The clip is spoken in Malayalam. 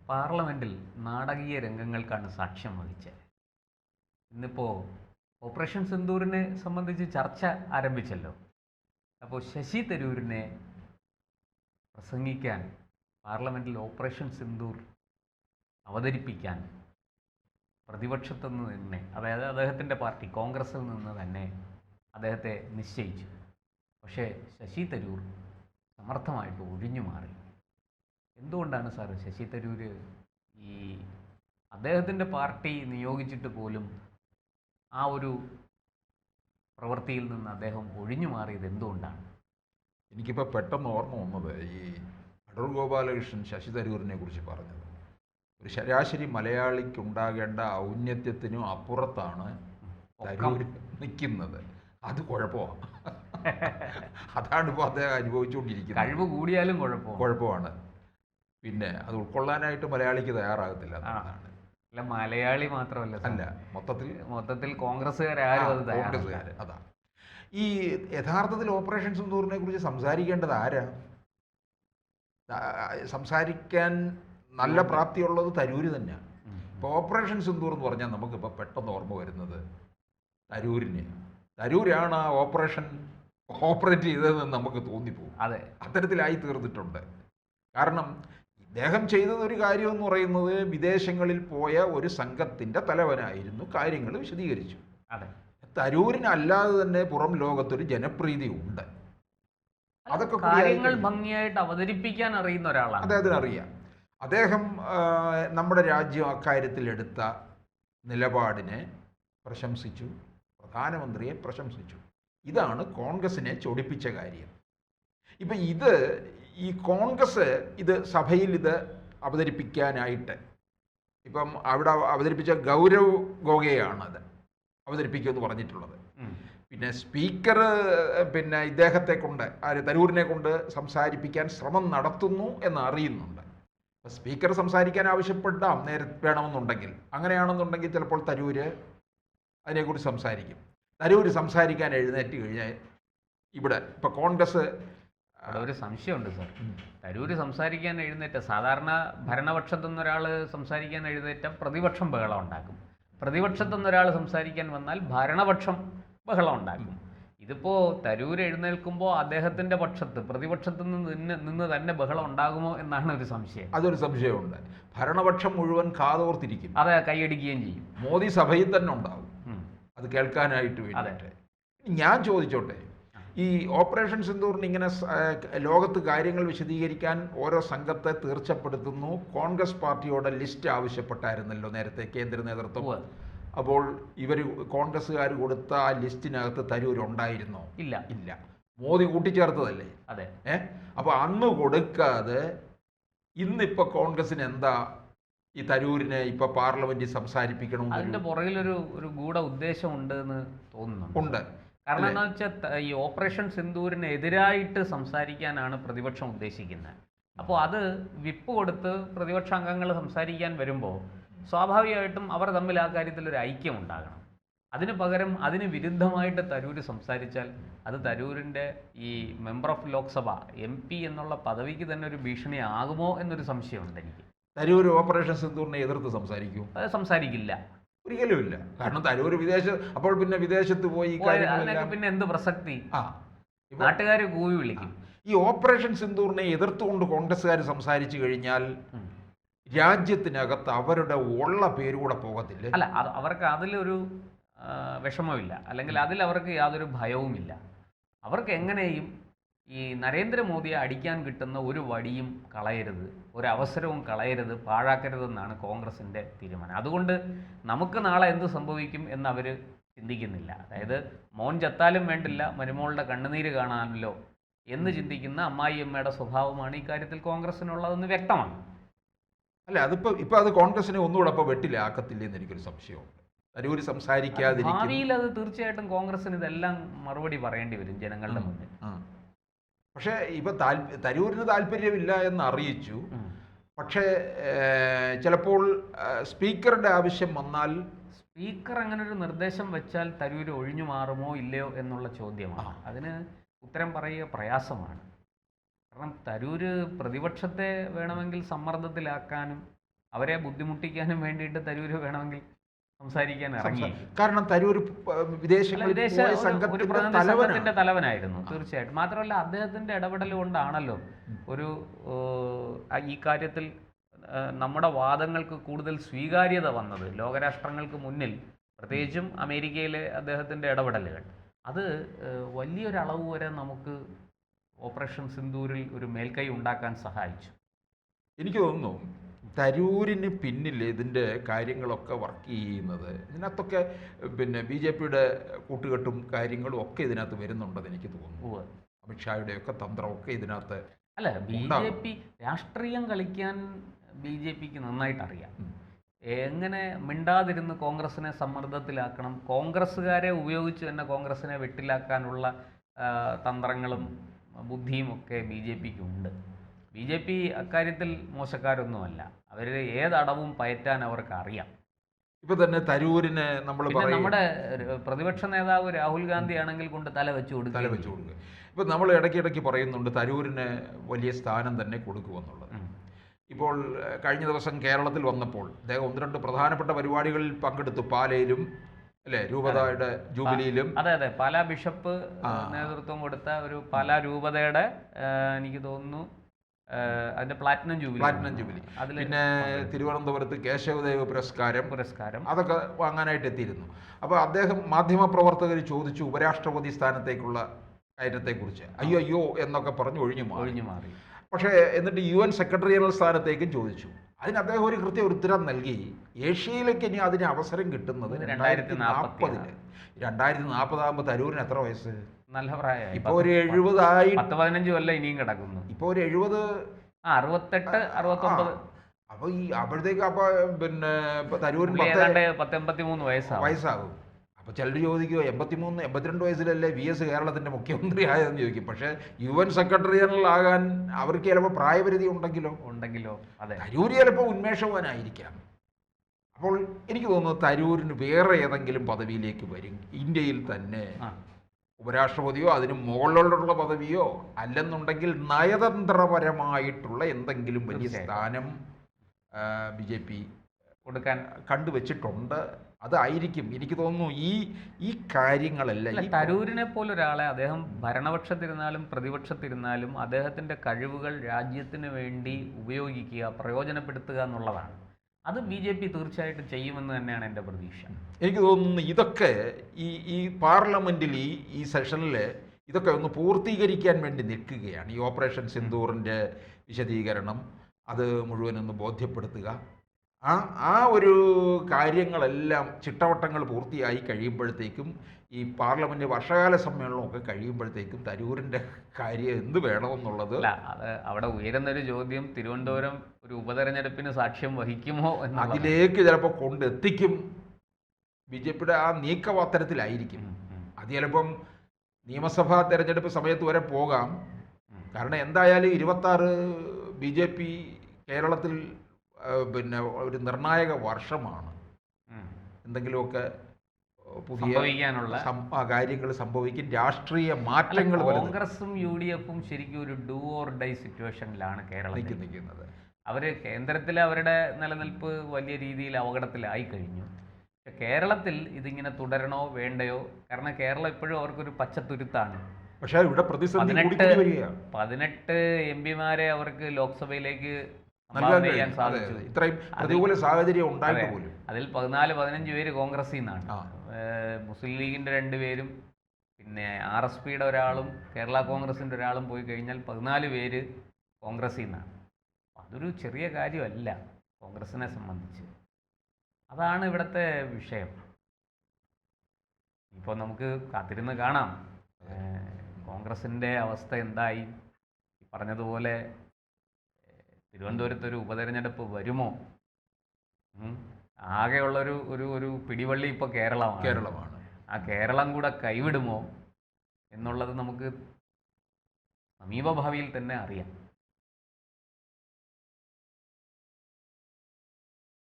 പാർലമെൻറ്റിൽ നാടകീയ രംഗങ്ങൾക്കാണ് സാക്ഷ്യം വഹിച്ചത്. ഇന്നിപ്പോൾ ഓപ്പറേഷൻ സിന്ദൂറിനെ സംബന്ധിച്ച് ചർച്ച ആരംഭിച്ചല്ലോ. അപ്പോൾ ശശി തരൂരിനെ പ്രസംഗിക്കാൻ പാർലമെൻറ്റിൽ ഓപ്പറേഷൻ സിന്ദൂർ അവതരിപ്പിക്കാൻ പ്രതിപക്ഷത്തു നിന്ന് തന്നെ, അതായത് അദ്ദേഹത്തിൻ്റെ പാർട്ടി കോൺഗ്രസിൽ നിന്ന് തന്നെ അദ്ദേഹത്തെ നിശ്ചയിച്ചു. പക്ഷേ ശശി തരൂർ സമർത്ഥമായിട്ട് ഒഴിഞ്ഞു മാറി. എന്തുകൊണ്ടാണ് സാർ ശശി തരൂർ ഈ അദ്ദേഹത്തിൻ്റെ പാർട്ടി നിയോഗിച്ചിട്ട് പോലും ആ ഒരു പ്രവൃത്തിയിൽ നിന്ന് അദ്ദേഹം ഒഴിഞ്ഞു മാറിയത് എന്തുകൊണ്ടാണ്? എനിക്കിപ്പോൾ പെട്ടെന്ന് ഓർമ്മ വന്നത് ഈ അടൂർ ഗോപാലകൃഷ്ണൻ ശശി തരൂരിനെ കുറിച്ച് പറഞ്ഞത്. ഒരു ശരാശരി മലയാളിക്കുണ്ടാകേണ്ട ഔന്നത്യത്തിനും അപ്പുറത്താണ് തരൂർ നിൽക്കുന്നത്. അത് കുഴപ്പമാണ്. അതാണ് ഇപ്പോൾ അദ്ദേഹം അനുഭവിച്ചുകൊണ്ടിരിക്കുന്നത്. കഴിവ് കൂടിയാലും കുഴപ്പമാണ്. പിന്നെ അത് ഉൾക്കൊള്ളാനായിട്ട് മലയാളിക്ക് തയ്യാറാകത്തില്ല. അല്ല, മലയാളി മാത്രമല്ല, അല്ല, മൊത്തത്തിൽ കോൺഗ്രസ്സുകാരും അതാ. ഈ യഥാർത്ഥത്തിൽ ഓപ്പറേഷൻ സിന്ദൂറിനെ കുറിച്ച് സംസാരിക്കേണ്ടത് ആരാ? സംസാരിക്കാൻ നല്ല പ്രാപ്തിയുള്ളത് തരൂര് തന്നെയാണ്. ഇപ്പോൾ ഓപ്പറേഷൻ സിന്ദൂർ എന്ന് പറഞ്ഞാൽ നമുക്കിപ്പോൾ പെട്ടെന്ന് ഓർമ്മ വരുന്നത് തരൂരാണ് ആ ഓപ്പറേറ്റ് ചെയ്തതെന്ന് നമുക്ക് തോന്നിപ്പോകും. അതെ, അത്തരത്തിലായി തീർന്നിട്ടുണ്ട്. കാരണം ഇദ്ദേഹം ചെയ്തത് ഒരു കാര്യം എന്ന് പറയുന്നത് വിദേശങ്ങളിൽ പോയ ഒരു സംഘത്തിൻ്റെ തലവനായിരുന്നു, കാര്യങ്ങൾ വിശദീകരിച്ചു. അതെ, തരൂരിന് അല്ലാതെ തന്നെ പുറം ലോകത്തൊരു ജനപ്രീതി ഉണ്ട്. അതൊക്കെ കാര്യങ്ങൾ ഭംഗിയായിട്ട് അവതരിപ്പിക്കാൻ അറിയുന്ന ഒരാളാണ്. അദ്ദേഹത്തിന് അറിയാം. അദ്ദേഹം നമ്മുടെ രാജ്യം അക്കാര്യത്തിൽ എടുത്ത നിലപാടിനെ പ്രശംസിച്ചു, പ്രധാനമന്ത്രിയെ പ്രശംസിച്ചു. ഇതാണ് കോൺഗ്രസിനെ ചൊടിപ്പിച്ച കാര്യം. ഇപ്പം ഈ കോൺഗ്രസ് സഭയിൽ അവതരിപ്പിക്കാനായിട്ട് ഇപ്പം അവിടെ അവതരിപ്പിച്ച ഗൗരവ് ഗോഗെയാണ് അത് അവതരിപ്പിക്കുമെന്ന് പറഞ്ഞിട്ടുള്ളത്. പിന്നെ സ്പീക്കർ ഇദ്ദേഹത്തെ കൊണ്ട് തരൂരിനെ കൊണ്ട് സംസാരിപ്പിക്കാൻ ശ്രമം നടത്തുന്നു എന്ന് അറിയുന്നുണ്ട്. സ്പീക്കർ സംസാരിക്കാൻ ആവശ്യപ്പെടാം വേണമെന്നുണ്ടെങ്കിൽ. അങ്ങനെയാണെന്നുണ്ടെങ്കിൽ ചിലപ്പോൾ തരൂര് അതിനെക്കുറിച്ച് സംസാരിക്കും. തരൂര് സംസാരിക്കാൻ എഴുന്നേറ്റ് കഴിഞ്ഞാൽ ഇവിടെ ഇപ്പം കോൺഗ്രസ് ഒരു സംശയമുണ്ട് സാർ. തരൂര് സംസാരിക്കാൻ എഴുന്നേറ്റ, സാധാരണ ഭരണപക്ഷത്തുനിന്ന് ഒരാൾ സംസാരിക്കാൻ എഴുന്നേറ്റ പ്രതിപക്ഷം ബഹളം ഉണ്ടാക്കും. പ്രതിപക്ഷത്തുനിന്ന് ഒരാൾ സംസാരിക്കാൻ വന്നാൽ ഭരണപക്ഷം ബഹളം ഉണ്ടാക്കും. ഇതിപ്പോൾ തരൂര് എഴുന്നേൽക്കുമ്പോൾ അദ്ദേഹത്തിൻ്റെ പക്ഷത്ത്, പ്രതിപക്ഷത്തു നിന്ന് തന്നെ ബഹളം ഉണ്ടാകുമോ എന്നാണ് ഒരു സംശയം. അതൊരു സംശയമുണ്ട്. ഭരണപക്ഷം മുഴുവൻ കാതോർത്തിരിക്കും. അതെ, കൈയടിക്കുകയും ചെയ്യും. മോദി സഭയിൽ തന്നെ ഉണ്ടാവും അത് കേൾക്കാനായിട്ട് വേണ്ടിയിട്ട്. ഞാൻ ചോദിച്ചോട്ടെ, ഈ ഓപ്പറേഷൻ സിന്ദൂറിന് ഇങ്ങനെ ലോകത്ത് കാര്യങ്ങൾ വിശദീകരിക്കാൻ ഓരോ സംഘത്തെ തീർച്ചപ്പെടുത്തുന്നു. കോൺഗ്രസ് പാർട്ടിയോടെ ലിസ്റ്റ് ആവശ്യപ്പെട്ടായിരുന്നല്ലോ നേരത്തെ കേന്ദ്ര നേതൃത്വം. അപ്പോൾ കോൺഗ്രസ്സുകാർ കൊടുത്ത ആ ലിസ്റ്റിനകത്ത് തരൂർ ഉണ്ടായിരുന്നോ? ഇല്ല. മോദി കൂട്ടിച്ചേർത്തതല്ലേ? അതെ. അപ്പോൾ അന്ന് കൊടുക്കാതെ ഇന്നിപ്പോൾ കോൺഗ്രസിന് എന്താ ഈ തരൂരിനെ ഇപ്പോൾ പാർലമെന്റിൽ സംസാരിപ്പിക്കണം? അതിൻ്റെ പുറകിലൊരു ഗൂഢ ഉദ്ദേശം ഉണ്ട് എന്ന് തോന്നുന്നുണ്ട്. കാരണം എന്താ വെച്ചാൽ ഈ ഓപ്പറേഷൻ സിന്ദൂരിനെതിരായിട്ട് സംസാരിക്കാനാണ് പ്രതിപക്ഷം ഉദ്ദേശിക്കുന്നത്. അപ്പോൾ അത് വിപ്പ് കൊടുത്ത് പ്രതിപക്ഷ അംഗങ്ങൾ സംസാരിക്കാൻ വരുമ്പോൾ സ്വാഭാവികമായിട്ടും അവർ തമ്മിൽ ആ കാര്യത്തിൽ ഒരു ഐക്യം ഉണ്ടാകണം. അതിന് പകരം അതിന് വിരുദ്ധമായിട്ട് തരൂര് സംസാരിച്ചാൽ അത് തരൂരിൻ്റെ ഈ മെമ്പർ ഓഫ് ലോക്സഭ MP എന്നുള്ള പദവിക്ക് തന്നെ ഒരു ഭീഷണി ആകുമോ എന്നൊരു സംശയമുണ്ട് എനിക്ക്. തരൂര് ഓപ്പറേഷൻ സിന്ദൂറിനെ എതിർത്ത് സംസാരിക്കും? അത് സംസാരിക്കില്ല, ഒരിക്കലുമില്ല. കാരണം തരൂര് അപ്പോൾ പിന്നെ വിദേശത്ത് പോയി പിന്നെ എന്ത് പ്രസക്തി? നാട്ടുകാർ കൂവി വിളിക്കും. ഈ ഓപ്പറേഷൻ സിന്ദൂറിനെ എതിർത്തുകൊണ്ട് കോൺഗ്രസ്സുകാർ സംസാരിച്ചു കഴിഞ്ഞാൽ രാജ്യത്തിനകത്ത് അവരുടെ ഉള്ള പേരുകൂടെ പോകത്തില്ല. അല്ല, അവർക്ക് അതിലൊരു വിഷമമില്ല, അല്ലെങ്കിൽ അതിൽ അവർക്ക് യാതൊരു ഭയവുമില്ല. അവർക്ക് എങ്ങനെയും ഈ നരേന്ദ്രമോദിയെ അടിക്കാൻ കിട്ടുന്ന ഒരു വടിയും കളയരുത്, ഒരവസരവും കളയരുത്, പാഴാക്കരുതെന്നാണ് കോൺഗ്രസിൻ്റെ തീരുമാനം. അതുകൊണ്ട് നമുക്ക് നാളെ എന്ത് സംഭവിക്കും എന്നവർ ചിന്തിക്കുന്നില്ല. അതായത് മോൻ ചത്താലും വേണ്ടില്ല, മരുമോളുടെ കണ്ണുനീര് കാണാമല്ലോ എന്ന് ചിന്തിക്കുന്ന അമ്മായിയമ്മയുടെ സ്വഭാവമാണ് ഈ കാര്യത്തിൽ കോൺഗ്രസിനുള്ളതെന്ന് വ്യക്തമാണ്. അല്ല, ഇപ്പോൾ അത് കോൺഗ്രസിനെ ഒന്നുകൂടെ അപ്പോൾ വെട്ടിലാക്കത്തില്ലെന്ന് എനിക്കൊരു സംശയമുണ്ട്. തരൂര് സംസാരിക്കാതിരിക്കും. ഭാവിയിൽ അത് തീർച്ചയായിട്ടും കോൺഗ്രസിന് ഇതെല്ലാം മറുപടി പറയേണ്ടി വരും ജനങ്ങളുടെ മുന്നിൽ. പക്ഷേ ഇപ്പോൾ തരൂരിന് താല്പര്യമില്ല എന്ന് അറിയിച്ചു. പക്ഷേ ചിലപ്പോൾ സ്പീക്കറുടെ ആവശ്യം വന്നാൽ, സ്പീക്കർ അങ്ങനെ ഒരു നിർദ്ദേശം വെച്ചാൽ തരൂര് ഒഴിഞ്ഞു മാറുമോ ഇല്ലയോ എന്നുള്ള ചോദ്യമാണ്. അതിന് ഉത്തരം പറയുക പ്രയാസമാണ്. കാരണം തരൂര് പ്രതിപക്ഷത്തെ വേണമെങ്കിൽ സമ്മർദ്ദത്തിലാക്കാനും അവരെ ബുദ്ധിമുട്ടിക്കാനും വേണ്ടിയിട്ട് തരൂർ വേണമെങ്കിൽ സംസാരിക്കാൻ ഇറങ്ങി. കാരണം തരൂർ സംഘത്തിന്റെ തലവനായിരുന്നു തീർച്ചയായിട്ടും. മാത്രമല്ല അദ്ദേഹത്തിന്റെ ഇടപെടൽ കൊണ്ടാണല്ലോ ഒരു ഈ കാര്യത്തിൽ നമ്മുടെ വാദങ്ങൾക്ക് കൂടുതൽ സ്വീകാര്യത വന്നത്. ലോകരാഷ്ട്രങ്ങൾക്ക് മുന്നിൽ, പ്രത്യേകിച്ചും അമേരിക്കയിലെ അദ്ദേഹത്തിന്റെ ഇടപെടലുകൾ, അത് വലിയൊരളവ് വരെ നമുക്ക് ഓപ്പറേഷൻ സിന്ദൂരിൽ ഒരു മേൽക്കൈ ഉണ്ടാക്കാൻ സഹായിച്ചു. എനിക്ക് തോന്നുന്നു തരൂരിന് പിന്നിൽ ഇതിൻ്റെ കാര്യങ്ങളൊക്കെ വർക്ക് ചെയ്യുന്നത്, ഇതിനകത്തൊക്കെ പിന്നെ BJPയുടെ കൂട്ടുകെട്ടും കാര്യങ്ങളും ഒക്കെ ഇതിനകത്ത് വരുന്നുണ്ടെന്ന് എനിക്ക് തോന്നുന്നു. അമിത്ഷായുടെയൊക്കെ തന്ത്രമൊക്കെ ഇതിനകത്ത് അല്ല. BJP രാഷ്ട്രീയം കളിക്കാൻ BJPക്ക് നന്നായിട്ട് അറിയാം. എങ്ങനെ മിണ്ടാതിരുന്ന് കോൺഗ്രസിനെ സമ്മർദ്ദത്തിലാക്കണം, കോൺഗ്രസ്സുകാരെ ഉപയോഗിച്ച് തന്നെ കോൺഗ്രസിനെ വെട്ടിലാക്കാനുള്ള തന്ത്രങ്ങളും ബുദ്ധിയും ഒക്കെ BJPക്ക് ഉണ്ട്. BJP അക്കാര്യത്തിൽ മോശക്കാരൊന്നുമല്ല. അവർ ഏതടവും പയറ്റാൻ അവർക്ക് അറിയാം. ഇപ്പൊ തന്നെ തരൂരിനെ നമ്മുടെ പ്രതിപക്ഷ നേതാവ് രാഹുൽ ഗാന്ധി ആണെങ്കിൽ കൊണ്ട് തല വെച്ചു കൊടുക്കുക. ഇപ്പൊ നമ്മൾ ഇടയ്ക്കിടയ്ക്ക് പറയുന്നുണ്ട് തരൂരിന് വലിയ സ്ഥാനം തന്നെ കൊടുക്കുമെന്നുള്ളത്. ഇപ്പോൾ കഴിഞ്ഞ ദിവസം കേരളത്തിൽ വന്നപ്പോൾ അദ്ദേഹം 1-2 പ്രധാനപ്പെട്ട പരിപാടികളിൽ പങ്കെടുത്തു. പാലയിലും അല്ലേ, രൂപതയുടെ ജൂബിലിയിലും. അതെ, പാലാ ബിഷപ്പ് നേതൃത്വം കൊടുത്ത ഒരു പാലാ രൂപതയുടെ എനിക്ക് തോന്നുന്നു അതിന്റെ പ്ലാറ്റിനം ജൂബിലി, പിന്നെ തിരുവനന്തപുരത്ത് കേശവദേവ് പുരസ്കാരം അതൊക്കെ വാങ്ങാനായിട്ട് എത്തിയിരുന്നു. അപ്പോൾ അദ്ദേഹം മാധ്യമപ്രവർത്തകർ ചോദിച്ചു ഉപരാഷ്ട്രപതി സ്ഥാനത്തേക്കുള്ള കയറ്റത്തെക്കുറിച്ച്. അയ്യോ എന്നൊക്കെ പറഞ്ഞ് ഒഴിഞ്ഞു മാറി. പക്ഷേ എന്നിട്ട് UN സെക്രട്ടറി ജനറൽ സ്ഥാനത്തേക്കും ചോദിച്ചു. അതിന് അദ്ദേഹം ഒരു ഉത്തരം നൽകി. ഏഷ്യയിലേക്ക് ഇനി അതിന് അവസരം കിട്ടുന്നത് 2040. 2040 തരൂരിന് എത്ര വയസ്സ്? നല്ല പ്രായം. ഇപ്പൊ ഒരു 70 10-15 കൊല്ലം ഇനിയും കിടക്കുന്നു. ഇപ്പൊ ഒരു 70, 68, 69. അപ്പൊ ഈ അപ്പോഴത്തേക്ക് പിന്നെ തരൂരിന് 83 വയസ്സാകും. അപ്പൊ ചിലർ ചോദിക്കുമോ 83, 82 വയസ്സിലല്ലേ VS കേരളത്തിന്റെ മുഖ്യമന്ത്രി ആയതെന്ന് ചോദിക്കും. പക്ഷെ UN സെക്രട്ടറി ജനറൽ ആകാൻ അവർക്ക് ചിലപ്പോൾ പ്രായപരിധി ഉണ്ടെങ്കിലോ തരൂർ ചിലപ്പോൾ ഉന്മേഷവാനായിരിക്കാം. അപ്പോൾ എനിക്ക് തോന്നുന്നു തരൂരിന് വേറെ ഏതെങ്കിലും പദവിയിലേക്ക് വരും. ഇന്ത്യയിൽ തന്നെ ഉപരാഷ്ട്രപതിയോ അതിന് മുകളിലുള്ള പദവിയോ അല്ലെന്നുണ്ടെങ്കിൽ നയതന്ത്രപരമായിട്ടുള്ള എന്തെങ്കിലും വലിയ സ്ഥാനം BJP കൊടുക്കാൻ കണ്ടുവച്ചിട്ടുണ്ട്. അതായിരിക്കും എനിക്ക് തോന്നുന്നു ഈ കാര്യങ്ങളെല്ലാം. തരൂരിനെ പോലൊരാളെ അദ്ദേഹം ഭരണപക്ഷത്തിരുന്നാലും പ്രതിപക്ഷത്തിരുന്നാലും അദ്ദേഹത്തിൻ്റെ കഴിവുകൾ രാജ്യത്തിന് വേണ്ടി ഉപയോഗിക്കുക, പ്രയോജനപ്പെടുത്തുക എന്നുള്ളതാണ്. അത് BJP തീർച്ചയായിട്ടും ചെയ്യുമെന്ന് തന്നെയാണ് എൻ്റെ പ്രതീക്ഷ. എനിക്ക് തോന്നുന്നു ഇതൊക്കെ ഈ പാർലമെൻറ്റിൽ ഈ സെഷനിൽ ഇതൊക്കെ ഒന്ന് പൂർത്തീകരിക്കാൻ വേണ്ടി നിൽക്കുകയാണ്. ഈ ഓപ്പറേഷൻ സിന്ദൂറിൻ്റെ വിശദീകരണം അത് മുഴുവനൊന്ന് ബോധ്യപ്പെടുത്തുക. ആ ഒരു കാര്യങ്ങളെല്ലാം ചിട്ടവട്ടങ്ങൾ പൂർത്തിയായി കഴിയുമ്പോഴത്തേക്കും ഈ പാർലമെന്റ് വർഷകാല സമ്മേളനമൊക്കെ കഴിയുമ്പോഴത്തേക്കും തരൂരിൻ്റെ കാര്യം എന്ത് വേണമെന്നുള്ളത് അവിടെ ഉയരുന്നൊരു ചോദ്യം തിരുവനന്തപുരം ഒരു ഉപതെരഞ്ഞെടുപ്പിന് സാക്ഷ്യം വഹിക്കുമോ എന്ന്. അതിലേക്ക് ചിലപ്പോൾ കൊണ്ടെത്തിക്കും. BJPയുടെ ആ നീക്കവാത്തരത്തിലായിരിക്കും. അത് ചിലപ്പം നിയമസഭാ തെരഞ്ഞെടുപ്പ് സമയത്ത് വരെ പോകാം. കാരണം എന്തായാലും 26 BJP കേരളത്തിൽ പിന്നെ ഒരു നിർണായക വർഷമാണ്. എന്തെങ്കിലുമൊക്കെ പുതിയ കാര്യങ്ങൾ സംഭവിക്കും, രാഷ്ട്രീയ മാറ്റങ്ങൾ. കോൺഗ്രസും UDFും ശരിക്കും ഒരു ഡു ഓർ ഡൈ സിറ്റുവേഷനിലാണ് കേരളത്തിൽ നിൽക്കുന്നത്. അവർ കേന്ദ്രത്തിൽ അവരുടെ നിലനിൽപ്പ് വലിയ രീതിയിൽ അപകടത്തിലായി കഴിഞ്ഞു. പക്ഷെ കേരളത്തിൽ ഇതിങ്ങനെ തുടരണോ വേണ്ടയോ? കാരണം കേരളം ഇപ്പോഴും അവർക്കൊരു പച്ചത്തുരുത്താണ്. പക്ഷേ ഇവിടെ 18 MPമാരെ അവർക്ക് ലോക്സഭയിലേക്ക് ഇത്രയും പ്രതികൂല സാഹചര്യം ഉണ്ടായിട്ട് പോലും അതിൽ 14-15 പേര് കോൺഗ്രസിൽ നിന്നാണ്. മുസ്ലിം ലീഗിന്റെ 2 പേരും പിന്നെ RSPയുടെ ഒരാളും കേരള കോൺഗ്രസിന്റെ ഒരാളും പോയി കഴിഞ്ഞാൽ 14 പേര് കോൺഗ്രസിൽ നിന്നാണ്. അതൊരു ചെറിയ കാര്യമല്ല കോൺഗ്രസിനെ സംബന്ധിച്ച്. അതാണ് ഇവിടുത്തെ വിഷയം. ഇപ്പോൾ നമുക്ക് കാത്തിരുന്ന് കാണാം കോൺഗ്രസിന്റെ അവസ്ഥ എന്തായി. പറഞ്ഞതുപോലെ തിരുവനന്തപുരത്തൊരു ഉപതെരഞ്ഞെടുപ്പ് വരുമോ? ആകെയുള്ളൊരു ഒരു പിടിവള്ളി ഇപ്പോൾ കേരളമാണ്. ആ കേരളം കൂടെ കൈവിടുമോ എന്നുള്ളത് നമുക്ക് സമീപഭാവിയിൽ തന്നെ അറിയാം.